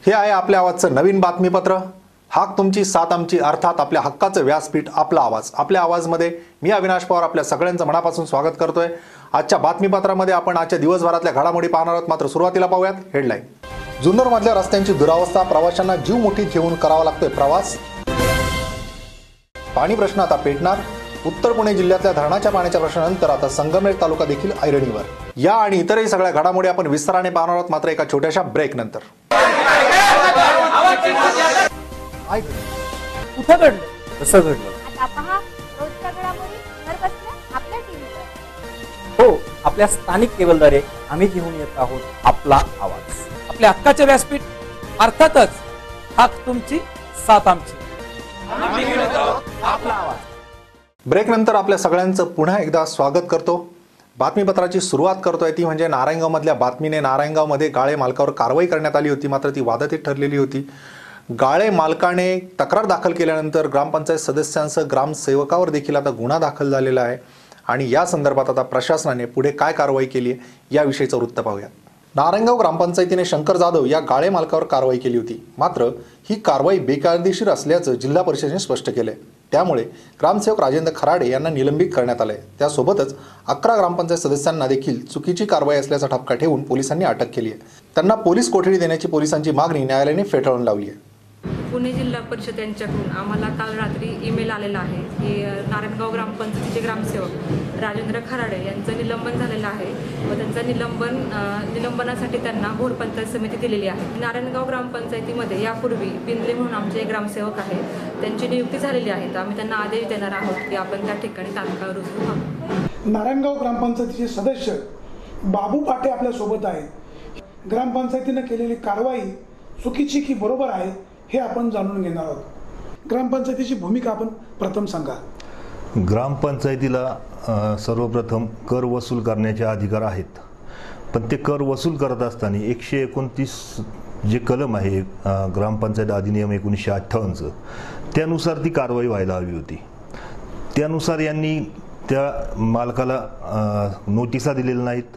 हे आहे आपल्या आवाजचं नवीन बातमीपत्र। हाक तुमची साथ आमची, अर्थात आपल्या हक्काचं व्यासपीठ आपला आवाज। आपल्या आवाजमध्ये मी अविनाश पवार आपल्या सगळ्यांचं मनापासून स्वागत करतोय। आजच्या बातमीपत्रामध्ये आपण आजच्या दिवसभरातल्या घडामोडी पाहणार आहोत। मात्र सुरुवातीला पाहूयात हेडलाईन। जुन्नरमधल्या रस्त्यांची दुरावस्था, प्रवाशांना जीव मुठीत घेऊन करावा लागतोय प्रवास। पाणी प्रश्न आता पेटणार। उत्तर पुणे जिल्ह्यातल्या धरणाच्या पाण्याच्या प्रश्नानंतर आता संगमनेर तालुका देखील ऐरणीवर। या आणि इतरही सगळ्या घडामोडी आपण विस्ताराने पाहणार आहोत, मात्र एका छोट्याशा ब्रेक नंतर। कुठं घडलं, कसं घडलं, आता पहा रोजच्या घडामोडी घर बसल्या आपल्या टीव्हीवर। हो, आपल्या स्थानिक केबलद्वारे आम्ही घेऊन येत आहोत आपला आवाज, आपल्या हक्काचे व्यासपीठ, अर्थातच हाक तुमची साथ आमची, आम्ही घेऊन येत आहोत आपला आवाज। ब्रेक नंतर आपल्या सगळ्यांचं पुन्हा एकदा स्वागत करतो। बातमीपत्राची सुरुवात करतोय ती म्हणजे नारायणगाव मधल्या बातमीने। नारायणगावमध्ये गाळे मालकावर कारवाई करण्यात आली होती, मात्र ती वादातीत ठरलेली होती। गाळे मालकाने तक्रार दाखल केल्यानंतर ग्रामपंचायत सदस्यांसह ग्रामसेवकावर देखील आता गुन्हा दाखल झालेला आहे आणि या संदर्भात आता प्रशासनाने पुढे काय कारवाई केली आहे याविषयीचं वृत्त पाहूया। नारायणगाव ग्रामपंचायतीने शंकर जाधव या गाळे मालकावर कारवाई केली होती, मात्र ही कारवाई बेकायदेशीर असल्याचं जिल्हा परिषदेने स्पष्ट केलंय। त्यामुळे ग्रामसेवक राजेंद्र खराडे यांना निलंबित करण्यात आले। त्यासोबतच 11 ग्रामपंचायत सदस्यांना देखील चुकीची कारवाई असल्याचा ठपका ठेवून पोलिसांनी अटक केली आहे। त्यांना पोलीस कोठडी देण्याची पोलिसांची मागणी न्यायालयाने फेटाळून लावली आहे। पुणे जिल्हा परिषद यांच्याकडून आम्हाला काल रात्री ईमेल आलेला आहे की नारायणगाव ग्रामपंचायतीचे ग्रामसेवक राजेंद्र खराडे यांचं निलंबन झालेलं आहे व त्यांचं निलंबनासाठी त्यांना भोर पंचायत समिती दिलेली आहे। नारायणगाव ग्रामपंचायतीमध्ये यापूर्वी पिंदले म्हणून आमचे ग्रामसेवक आहे, त्यांची नियुक्ती झालेली आहे। तर आम्ही त्यांना आदेश देणार आहोत की आपण त्या ठिकाणी तात्काळ रुजू व्हावं। नारायणगाव ग्रामपंचायतीचे सदस्य बाबू पाटे आपल्या सोबत आहेत। ग्रामपंचायतीने केलेली कारवाई चुकीची की बरोबर आहे हे आपण जाणून घेणार आहोत। ग्रामपंचायतीची भूमिका आपण प्रथम सांगा। ग्रामपंचायतीला सर्वप्रथम कर वसूल करण्याचे अधिकार आहेत, पण ते कर वसूल करत असताना 129 जे कलम आहे ग्रामपंचायत अधिनियम 1958 त्यानुसार ती कारवाई व्हायला हवी होती। त्यानुसार यांनी त्या मालकाला नोटिसा दिलेल्या नाहीत,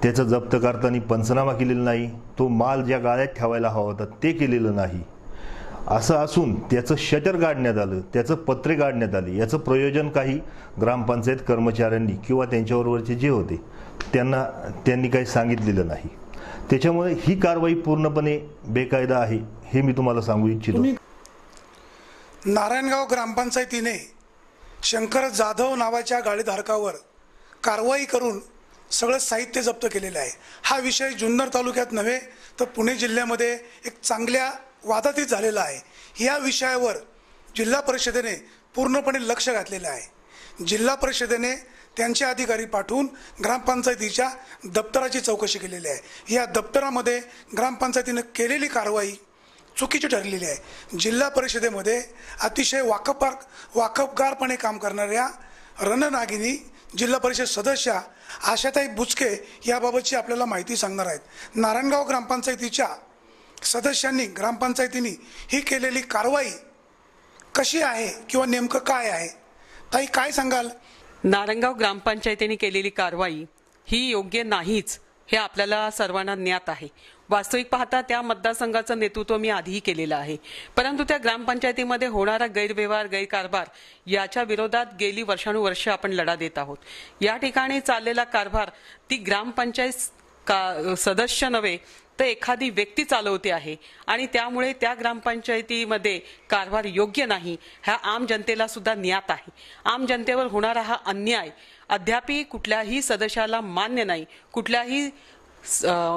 त्याचं जप्त करताना पंचनामा केलेला नाही, तो माल ज्या गाळ्यात ठेवायला हवा होता ते केलेलं नाही। असं असून त्याचं शटर काढण्यात आलं, त्याचं पत्रे काढण्यात आले। याचं प्रयोजन काही ग्रामपंचायत कर्मचाऱ्यांनी किंवा त्यांच्याबरोबरचे जे होते त्यांनी काही सांगितलेलं नाही। त्याच्यामुळे ही कारवाई पूर्णपणे बेकायदा आहे हे मी तुम्हाला सांगू इच्छितो। नारायणगाव ग्रामपंचायतीने शंकर जाधव नावाच्या गाळेधारकावर कारवाई करून सगळं साहित्य जप्त केलेलं आहे। हा विषय जुन्नर तालुक्यात नव्हे तर पुणे जिल्ह्यामध्ये एक चांगल्या वादातीत झालेला आहे। या विषयावर जिल्हा परिषदेने पूर्णपणे लक्ष घातलेलं आहे। जिल्हा परिषदेने त्यांचे अधिकारी पाठवून ग्रामपंचायतीच्या दप्तराची चौकशी केलेली आहे। या दप्तरामध्ये ग्रामपंचायतीने केलेली कारवाई चुकीची ठरलेली आहे। जिल्हा परिषदेमध्ये अतिशय वाकबगारपणे काम करणाऱ्या रणनागिनी जिल्हा परिषद सदस्या आशाताई बुचके याबाबतची आपल्याला माहिती सांगणार आहेत। नारायणगाव ग्रामपंचायतीच्या सदस्यांनी ग्रामपंचायतीने ही केलेली कारवाई कशी आहे किंवा नेमकं काय आहे, ताई काय सांगाल? नारायणगाव ग्रामपंचायतीने केलेली कारवाई ही योग्य नाहीच हे आपल्याला सर्वांना ज्ञात आहे। वास्तविक पाहता त्या मतदारसंघाचं नेतृत्व मी आधीही केलेलं आहे, परंतु त्या ग्रामपंचायतीमध्ये होणारा गैरव्यवहार गैरकारभार याच्या विरोधात गेली वर्षानुवर्ष आपण लढा देत आहोत। या ठिकाणी चाललेला कारभार ती ग्रामपंचायत सदस्य नव्हे तर एखादी व्यक्ती चालवते आहे आणि त्यामुळे त्या ग्रामपंचायतीमध्ये कारभार योग्य नाही ह्या आम जनतेला सुद्धा ज्ञात आहे। आम जनतेवर होणारा हा अन्याय अद्यापही कुठल्याही सदस्याला मान्य नाही, कुठल्याही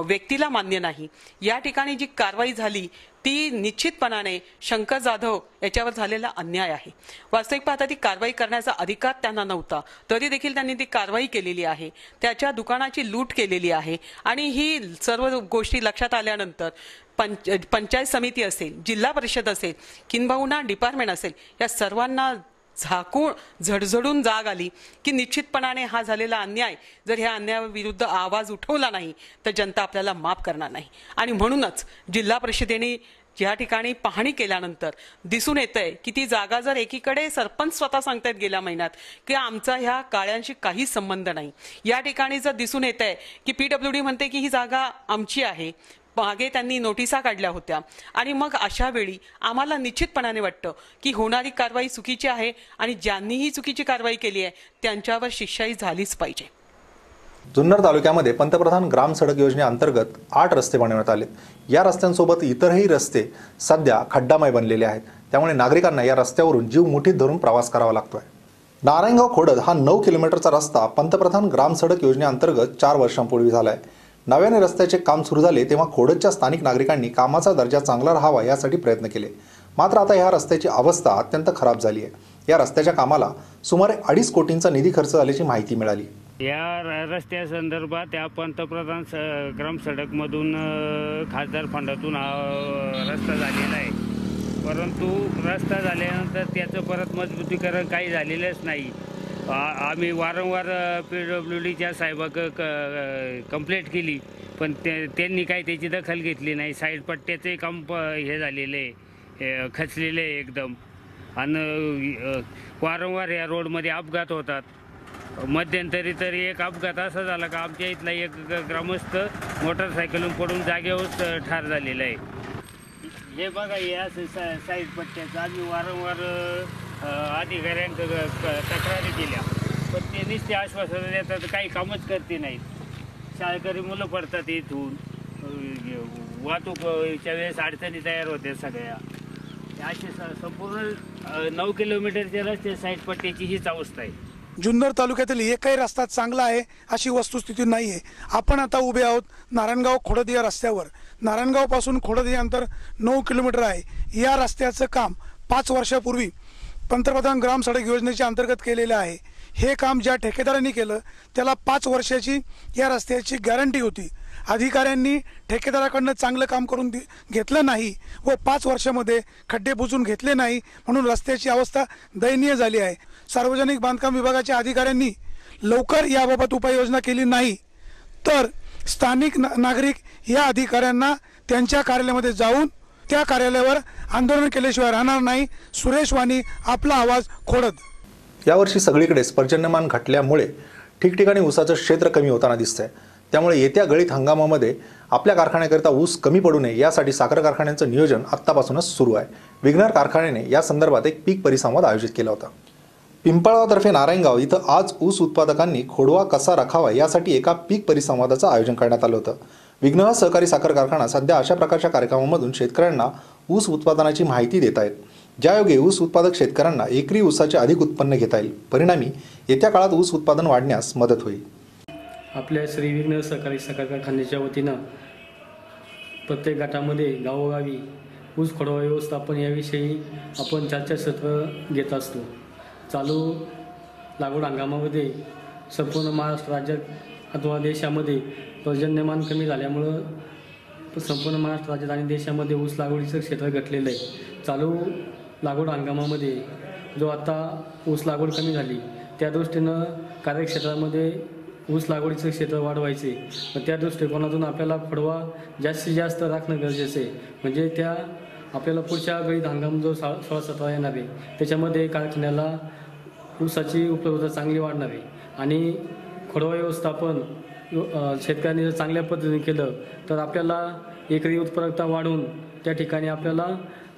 व्यक्तीला मान्य नाही। या ठिकाणी जी कारवाई झाली ती निश्चितपणाने शंकर जाधव याच्यावर झालेला अन्याय आहे। वास्तविक पाहता ती कारवाई करण्याचा अधिकार त्यांना नव्हता, तरी देखील त्यांनी ती कारवाई केलेली आहे। त्याच्या दुकानाची लूट केलेली आहे आणि ही सर्व गोष्टी लक्षात आल्यानंतर पंचायत समिती असेल, जिल्हा परिषद असेल, किंबहुना डिपार्टमेंट असेल, या सर्वांना झाकून झडझडून जाग आली की निश्चितपणाने हा झालेला अन्याय, जर ह्या अन्यायाविरुद्ध आवाज उठवला नाही तर जनता आपल्याला माफ करणार नाही। आणि म्हणूनच जिल्हा परिषदेने या ठिकाणी पाहणी केल्यानंतर दिसून येतंय की ती जागा जर एकीकडे सरपंच स्वतः सांगतायत गेल्या महिन्यात की आमचा ह्या काळ्यांशी काही संबंध नाही, या ठिकाणी जर दिसून येतंय की पीडब्ल्यूडी म्हणते की ही जागा आमची आहे, मागे त्यांनी नोटिसा काढल्या होत्या आणि मग अशा वेळी आम्हाला निश्चितपणाने वाटतं की होणारी कारवाई चुकीची आहे आणि ज्यांनीही चुकीची कारवाई केली आहे त्यांच्यावर शिक्षाही झालीच पाहिजे. जुन्नर तालुक्यामध्ये पंतप्रधान ग्राम सडक योजनेअंतर्गत 8 रस्ते बनवण्यात आलेत. या रस्त्यांसोबत इतरही रस्ते सध्या खड्डामय बनलेले आहेत. त्यामुळे नागरिकांना या रस्त्यावरून जीव मुठीत धरून प्रवास करावा लागतोय. नारायणगाव खोडद हा 9 किलोमीटरचा रस्ता पंतप्रधान ग्राम सडक योजनेअंतर्गत 4 वर्षांपूर्वी झालाय. नव्याने रस्त्याचे काम सुरू झाले तेव्हा खोडदच्या स्थानिक नागरिकांनी कामाचा दर्जा चांगला राहावा यासाठी प्रयत्न केले. मात्र आता या रस्त्याची अवस्था अत्यंत खराब झाली आहे. या रस्त्याच्या कामाला सुमारे 2.5 कोटींचा निधी खर्च झाल्याची माहिती मिळाली. या रस्त्यासंदर्भात त्या पंतप्रधान ग्राम सडकमधून खासदार फंडातून रस्ता झालेला आहे. परंतु रस्ता झाल्यानंतर त्याचं परत मजबूतीकरण काही झालेलंच नाही. आम्ही वारंवार PWDच्या साहेबांना कंप्लेंट केली पण त्यांनी काही त्याची दखल घेतली नाही. साईड पट्ट्याचे काम हे झालेलं आहे, खचलेलं आहे एकदम. आणि वारंवार या रोडमध्ये अपघात होतात. मध्यंतरी तरी एक अपघात असा झाला का आमच्या इथला एक ग्रामस्थ मोटरसायकलून पडून जागेवर ठार झालेला आहे. हे बघा या साईड पट्ट्याचं आम्ही वारंवार अधिकाऱ्यांकडे तक्रारी केल्या पण ते नुसते आश्वासन देतात, काही कामच करते नाहीत. शाळकरी मुलं पडतात इथून, वाहतूकच्या वेळेस अडचणी तयार होत्या सगळ्या. अशी संपूर्ण 9 किलोमीटरच्या रस्ते साईड पट्ट्याची हीच अवस्था आहे. जुन्नर तालुक्यातील एकही रस्ता चांगला आहे अशी वस्तुस्थिती नाही आहे. आपण आता उभे आहोत नारायणगाव खोडद या रस्त्यावर. नारायणगावपासून खोडद हे अंतर 9 किलोमीटर आहे. या रस्त्याचं काम 5 वर्षापूर्वी पंतप्रधान ग्राम सडक योजनेच्या अंतर्गत केलेलं आहे. हे काम ज्या ठेकेदारांनी केलं त्याला 5 वर्षाची या रस्त्याची गॅरंटी होती. अधिकाऱ्यांनी ठेकेदाराकडनं चांगलं काम करून घेतलं नाही व 5 वर्षामध्ये खड्डे बुजून घेतले नाही म्हणून रस्त्याची अवस्था दयनीय झाली आहे. सार्वजनिक बांधकाम विभागाच्या अधिकाऱ्यांनी लवकर याबाबत उपाययोजना केली नाही तर स्थानिक नागरिक या अधिकाऱ्यांना त्यांच्या कार्यालयामध्ये जाऊन त्या कार्यालयावर आंदोलन केल्याशिवाय राहणार नाही. सुरेश वाणी, आपला आवाज, खोडद. यावर्षी सगळीकडेच पर्जन्यमान घटल्यामुळे ठिकठिकाणी ऊसाचं क्षेत्र कमी होताना दिसतंय. त्यामुळे येत्या गळीत हंगामामध्ये आपल्या कारखान्याकरिता ऊस कमी पडू नये यासाठी साखर कारखान्यांचं नियोजन आत्तापासूनच सुरू आहे. विघ्नर कारखान्याने या संदर्भात एक पीक परिसंवाद आयोजित केला होता. पिंपळगावतर्फे नारायणगाव इथं आज ऊस उत्पादकांनी खोडवा कसा राखावा यासाठी एका पीक परिसंवादाचं आयोजन करण्यात आलं होतं. विघ्नर सहकारी साखर कारखाना सध्या अशा प्रकारच्या कार्यक्रमांमधून शेतकऱ्यांना ऊस उत्पादनाची माहिती देत आहेत. ज्यायोगे ऊस उत्पादक शेतकऱ्यांना एकरी ऊसाचे अधिक उत्पन्न घेता येईल. परिणामी येत्या काळात ऊस उत्पादन वाढण्यास मदत होईल. आपल्या श्री विघ्नर सहकारी साखर कारखान्याच्या वतीनं प्रत्येक गटामध्ये गावोगावी ऊस खोडवा व्यवस्थापन याविषयी आपण चर्चासत्र घेत असतो. चालू लागवड हंगामामध्ये संपूर्ण महाराष्ट्र राज्यात अथवा देशामध्ये पर्जन्यमान कमी झाल्यामुळं संपूर्ण महाराष्ट्र राज्यात आणि देशामध्ये ऊस लागवडीचं क्षेत्र घटलेलं आहे. चालू लागवड हंगामामध्ये जो आता ऊस लागवड कमी झाली त्या दृष्टीनं कार्यक्षेत्रामध्ये ऊस लागवडीचं क्षेत्र वाढवायचे व त्या दृष्टिकोनातून आपल्याला खोडवा जास्तीत जास्त राखणं गरजेचं आहे. म्हणजे त्या आपल्याला पुढच्या गळीत हंगाम जो 16-17 येणार आहे त्याच्यामध्ये कारखान्याला ऊसाची उपलब्धता चांगली वाढणार आहे. आणि खोडवा व्यवस्थापन शेतकऱ्यांनी जर चांगल्या पद्धतीने केलं तर आपल्याला एकरी उत्पादकता वाढून त्या ठिकाणी आपल्याला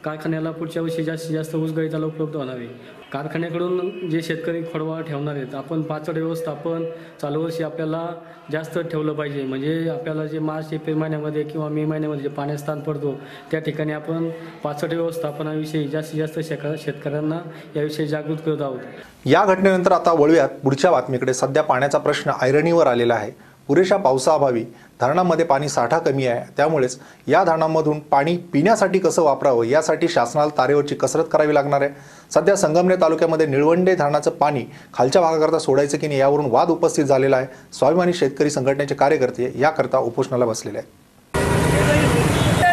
कारखान्याला पुढच्या वर्षी जास्तीत जास्त ऊस गळीताला उपलब्ध होणार आहे. कारखान्याकडून जे शेतकरी खोडवा ठेवणार आहेत आपण पाचड व्यवस्थापन चालू वर्षी आपल्याला जास्त ठेवलं पाहिजे. म्हणजे आपल्याला जे मार्च एप्रिल महिन्यामध्ये किंवा मे महिन्यामध्ये जे पाण्यात स्थान पडतो त्या ठिकाणी आपण पाचड व्यवस्थापनाविषयी जास्तीत जास्त शेतकऱ्यांना याविषयी जागृत करत आहोत. या घटनेनंतर आता वळूयात पुढच्या बातमीकडे. सध्या पाण्याचा प्रश्न ऐरणीवर आलेला आहे. पुरेशा पावसाअभावी धरणांमध्ये पाणी साठा कमी आहे. त्यामुळेच या धरणांमधून पाणी पिण्यासाठी कसं वापरावं यासाठी शासनाला तारेवरची कसरत करावी लागणार आहे. सध्या संगमनेर तालुक्यामध्ये निळवंडे धरणाचं पाणी खालच्या भागाकरता सोडायचं की नाही यावरून वाद उपस्थित झालेला आहे. स्वाभिमानी शेतकरी संघटनेचे कार्यकर्ते याकरता उपोषणाला बसलेले आहेत.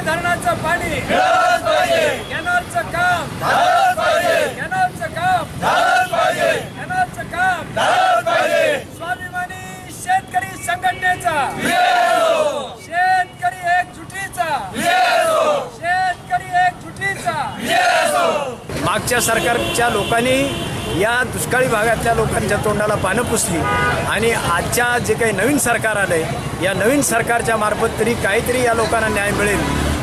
धरणाचं पाणी कॅनलचं काम स्वाभिमानी शेतकरी संघटनेचा शेतकरी एकजुटीचा मागच्या सरकारच्या लोकांनी या दुष्काळी भागातल्या लोकांच्या तोंडाला पानं पुसली आणि आजच्या जे काही नवीन सरकार आलंय या नवीन सरकारच्या मार्फत तरी काहीतरी या लोकांना न्याय मिळेल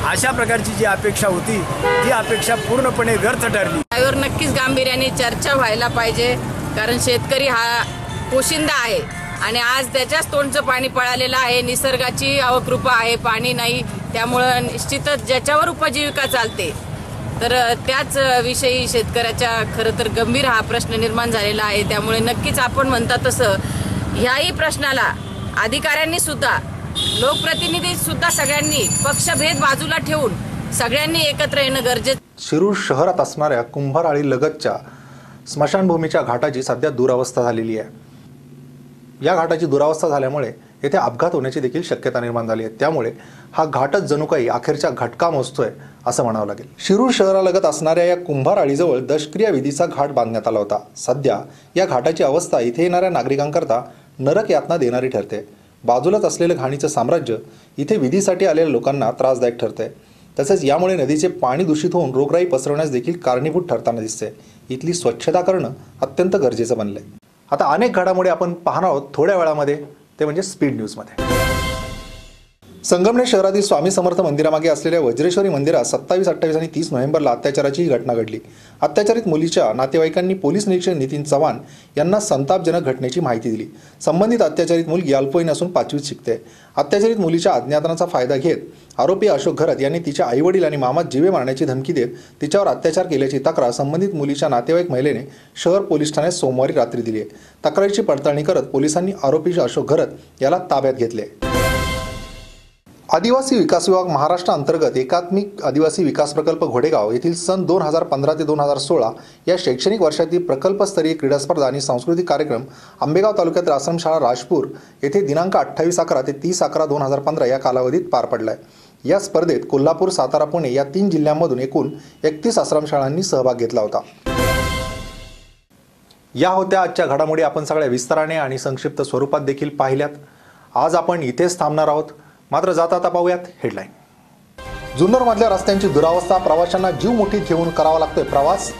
अशा प्रकारची जी अपेक्षा होती ती अपेक्षा पूर्णपणे व्यर्थ ठरली. यावर नक्कीच गांभीर्याने चर्चा व्हायला पाहिजे, कारण शेतकरी हा पोशिंदा आहे आणि आज त्याच्याच तोंडचं पाणी पळालेलं आहे. निसर्गाची अवकृपा आहे, पाणी नाही, त्यामुळं निश्चितच ज्याच्यावर उपजीविका चालते तर त्याच विषयी शेतकऱ्याच्या खरं तर गंभीर हा प्रश्न निर्माण झालेला आहे. त्यामुळे नक्कीच आपण म्हणता तसं ह्याही प्रश्नाला अधिकाऱ्यांनी सुद्धा, लोकप्रतिनिधी सुद्धा सगळ्यांनी पक्षभेद बाजूला ठेवून सगळ्यांनी एकत्र येणं गरजेचं. शिरूर शहरात असणाऱ्या कुंभारआळी लगतच्या स्मशानभूमीच्या घाटाची सध्या दुरावस्था झालेली आहे. या घाटाची दुरावस्था झाल्यामुळे येथे अपघात होण्याची देखील शक्यता निर्माण झाली आहे. त्यामुळे हा घाटच जणू काही अखेरच्या घटका मोजतोय असं म्हणावं लागेल. शिरूर शहरालगत असणाऱ्या या कुंभारआळीजवळ दशक्रिया विधीचा घाट बांधण्यात आला होता. सध्या या घाटाची अवस्था इथे येणाऱ्या नागरिकांकरता नरक यातना देणारी ठरते. बाजूलाच असलेलं घाणीचं साम्राज्य इथे विधीसाठी आलेल्या लोकांना त्रासदायक ठरते. तसेच यामुळे नदीचे पाणी दूषित होऊन रोगराई पसरवण्यास देखील कारणीभूत ठरताना दिसते. इथली स्वच्छता करणं अत्यंत गरजेचं बनलंय. आता अनेक घडामोडी आपण पाहणार आहोत थोड्या वेळामध्ये, ते म्हणजे स्पीड न्यूजमध्ये. संगमनेर शहरातील स्वामी समर्थ मंदिरामागे असलेल्या वज्रेश्वरी मंदिरात 27, 28 आणि 30 नोव्हेंबरला अत्याचाराची ही घटना घडली. अत्याचारित मुलीच्या नातेवाईकांनी पोलीस निरीक्षक नितीन चव्हाण यांना संतापजनक घटनेची माहिती दिली. संबंधित अत्याचारित मुलगी अल्पवयीन असून 5वीत शिकते. अत्याचारित मुलीच्या अज्ञातनाचा फायदा घेत आरोपी अशोक घरत यांनी तिच्या आईवडील आणि मामात जीवे मारण्याची धमकी देत तिच्यावर अत्याचार केल्याची तक्रार संबंधित मुलीच्या नातेवाईक महिलेने शहर पोलीस ठाण्यात सोमवारी रात्री दिली आहे. तक्रारीची पडताळणी करत पोलिसांनी आरोपी अशोक घरत याला ताब्यात घेतले. आदिवासी विकास विभाग महाराष्ट्र अंतर्गत एकात्मिक आदिवासी विकास प्रकल्प घोडेगाव येथील सन 2015 ते 2016 या शैक्षणिक वर्षातील प्रकल्पस्तरीय क्रीडा स्पर्धा आणि सांस्कृतिक कार्यक्रम आंबेगाव तालुक्यातील आश्रमशाळा राजपूर येथे दिनांक 28/11 ते 30/11/2015 या कालावधीत पार पडलाय. या स्पर्धेत कोल्हापूर, सातारा, पुणे या 3 जिल्ह्यांमधून एकूण 31 आश्रमशाळांनी सहभाग घेतला होता. या होत्या आजच्या घडामोडी. आपण सगळ्या विस्ताराने आणि संक्षिप्त स्वरूपात देखील पाहिल्यात. आज आपण इथेच थांबणार आहोत. मात्र जाता आता पाहूयात हेडलाईन. जुन्नरमधल्या रस्त्यांची दुरावस्था, प्रवाशांना जीव मुठीत घेऊन करावा लागतोय प्रवास.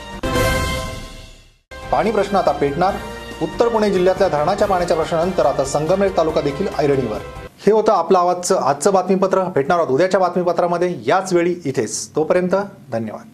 पाणी प्रश्न आता पेटणार. उत्तर पुणे जिल्ह्यातल्या धरणाच्या पाण्याच्या प्रश्नानंतर आता संगमनेर तालुका देखील ऐरणीवर. हे होतं आपलं आजचं बातमीपत्र. भेटणार आहोत उद्याच्या बातमीपत्रामध्ये याच वेळी इथेच. तोपर्यंत धन्यवाद.